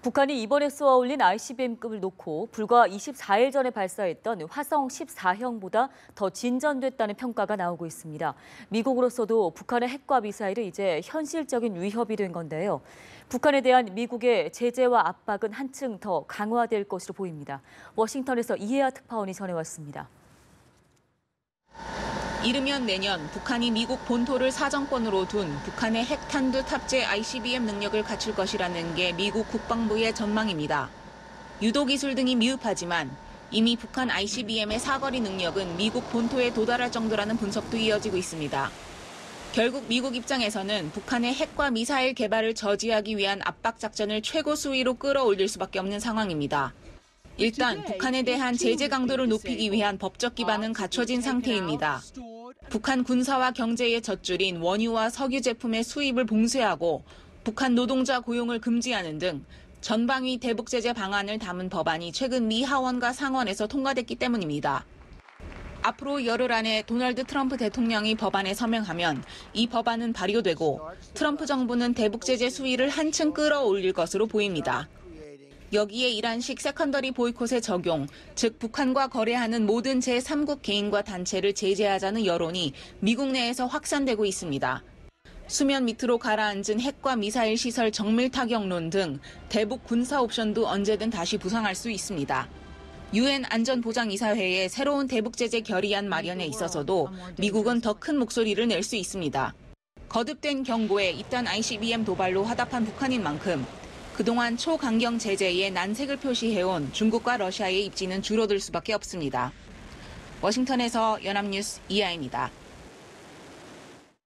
북한이 이번에 쏘아올린 ICBM급을 놓고 불과 24일 전에 발사했던 화성 14형보다 더 진전됐다는 평가가 나오고 있습니다. 미국으로서도 북한의 핵과 미사일이 이제 현실적인 위협이 된 건데요. 북한에 대한 미국의 제재와 압박은 한층 더 강화될 것으로 보입니다. 워싱턴에서 이혜아 특파원이 전해왔습니다. 이르면 내년 북한이 미국 본토를 사정권으로 둔 북한의 핵탄두 탑재 ICBM 능력을 갖출 것이라는 게 미국 국방부의 전망입니다. 유도 기술 등이 미흡하지만 이미 북한 ICBM의 사거리 능력은 미국 본토에 도달할 정도라는 분석도 이어지고 있습니다. 결국 미국 입장에서는 북한의 핵과 미사일 개발을 저지하기 위한 압박 작전을 최고 수위로 끌어올릴 수밖에 없는 상황입니다. 일단 북한에 대한 제재 강도를 높이기 위한 법적 기반은 갖춰진 상태입니다. 북한 군사와 경제의 젖줄인 원유와 석유 제품의 수입을 봉쇄하고 북한 노동자 고용을 금지하는 등 전방위 대북 제재 방안을 담은 법안이 최근 미 하원과 상원에서 통과됐기 때문입니다. 앞으로 열흘 안에 도널드 트럼프 대통령이 법안에 서명하면 이 법안은 발효되고 트럼프 정부는 대북 제재 수위를 한층 끌어올릴 것으로 보입니다. 여기에 이란식 세컨더리 보이콧의 적용, 즉 북한과 거래하는 모든 제3국 개인과 단체를 제재하자는 여론이 미국 내에서 확산되고 있습니다. 수면 밑으로 가라앉은 핵과 미사일 시설 정밀 타격론 등 대북 군사 옵션도 언제든 다시 부상할 수 있습니다. 유엔 안전보장이사회의 새로운 대북 제재 결의안 마련에 있어서도 미국은 더 큰 목소리를 낼 수 있습니다. 거듭된 경고에 잇단 ICBM 도발로 화답한 북한인 만큼 그동안 초강경 제재에 난색을 표시해온 중국과 러시아의 입지는 줄어들 수밖에 없습니다. 워싱턴에서 연합뉴스 이하입니다.